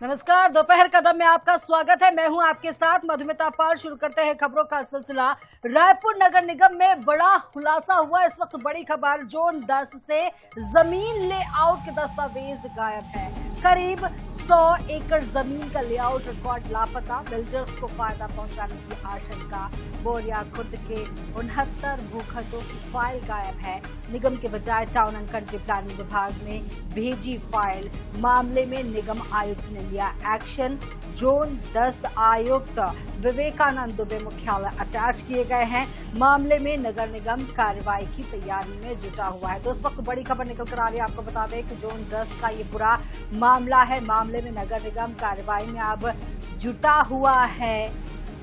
नमस्कार, दोपहर कदम में आपका स्वागत है। मैं हूं आपके साथ मधुमिता पाल। शुरू करते हैं खबरों का सिलसिला। रायपुर नगर निगम में बड़ा खुलासा हुआ। इस वक्त बड़ी खबर, जोन 10 से जमीन लेआउट के दस्तावेज गायब है। करीब 100 एकड़ जमीन का लेआउट रिकॉर्ड लापता। बिल्डर्स को फायदा पहुंचाने की आशंका। बोरिया खुर्द के 69 भूखतों की फाइल गायब है। निगम के बजाय टाउन एंड कंट्री प्लानिंग विभाग ने भेजी फाइल। मामले में निगम आयुक्त ने लिया एक्शन। जोन 10 आयुक्त विवेकानंद दुबे मुख्यालय अटैच किए गए हैं। मामले में नगर निगम कार्रवाई की तैयारी में जुटा हुआ है। तो इस वक्त बड़ी खबर निकल कर आ रही है। आपको बता दें कि जोन 10 का ये पूरा मामला है। मामले में नगर निगम कार्रवाई में अब जुटा हुआ है।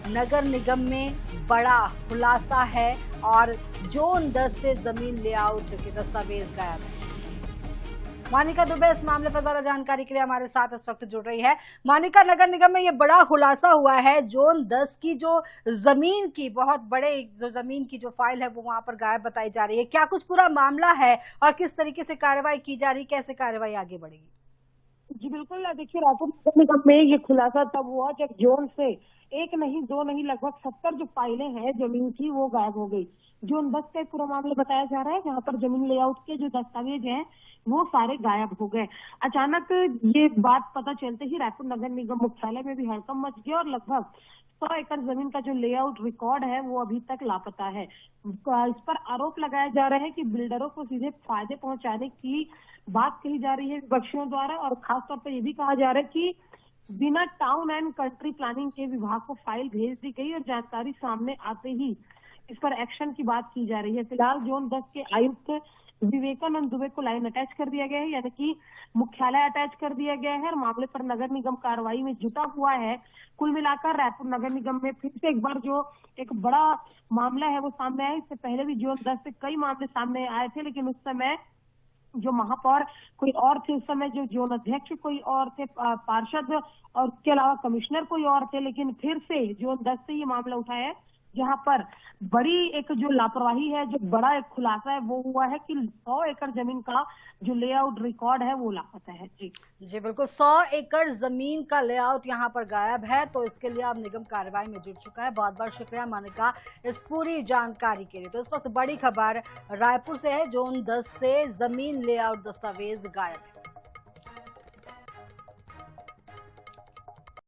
नगर निगम में बड़ा खुलासा है और जोन 10 से जमीन लेआउट के दस्तावेज गायब है। मोनिका दुबे इस मामले पर ज्यादा जानकारी के लिए हमारे साथ इस वक्त जुड़ रही है। मोनिका, नगर निगम में ये बड़ा खुलासा हुआ है। जोन 10 की जो जमीन की बहुत बड़े जो जमीन की जो फाइल है वो वहां पर गायब बताई जा रही है। क्या कुछ पूरा मामला है और किस तरीके से कार्रवाई की जा रही है, कैसे कार्रवाई आगे बढ़ेगी? जी बिल्कुल। देखिए, रायपुर नगर निगम में ये खुलासा तब हुआ जब जोन से एक नहीं दो नहीं लगभग 70 जो फाइलें हैं जमीन की वो गायब हो गई। जोन 10 का पूरा मामला बताया जा रहा है, जहाँ पर जमीन लेआउट के जो दस्तावेज हैं वो सारे गायब हो गए। अचानक ये बात पता चलते ही रायपुर नगर निगम मुख्यालय में भी हड़कंप मच गया और लगभग 100 एकड़ जमीन का जो लेआउट रिकॉर्ड है वो अभी तक लापता है। इस पर आरोप लगाया जा रहा है कि बिल्डरों को सीधे फायदे पहुंचाने की बात कही जा रही है विपक्षियों द्वारा, और खासतौर पर यह भी कहा जा रहा है कि बिना टाउन एंड कंट्री प्लानिंग के विभाग को फाइल भेज दी गई और जानकारी सामने आते ही इस पर एक्शन की बात की जा रही है। फिलहाल जोन 10 के आयुक्त विवेकानंद दुबे को लाइन अटैच कर दिया गया है, यानी कि मुख्यालय अटैच कर दिया गया है और मामले पर नगर निगम कार्रवाई में जुटा हुआ है। कुल मिलाकर रायपुर नगर निगम में फिर से एक बार जो एक बड़ा मामला है वो सामने आया। इससे पहले भी जोन 10 से कई मामले सामने आए थे, लेकिन उस समय जो महापौर कोई और थे, उस समय जो जोन अध्यक्ष कोई और थे, पार्षद और उसके अलावा कमिश्नर कोई और थे। लेकिन फिर से जोन 10 से ये मामला उठा है, जहां पर बड़ी एक जो लापरवाही है, जो बड़ा एक खुलासा है वो हुआ है कि 100 एकड़ जमीन का जो लेआउट रिकॉर्ड है वो लापता है। जी बिल्कुल, 100 एकड़ जमीन का लेआउट यहाँ पर गायब है। तो इसके लिए अब निगम कार्रवाई में जुट चुका है। बहुत बहुत शुक्रिया मोनिका इस पूरी जानकारी के लिए। तो इस वक्त बड़ी खबर रायपुर से है। जोन 10 से जमीन लेआउट दस्तावेज गायब है।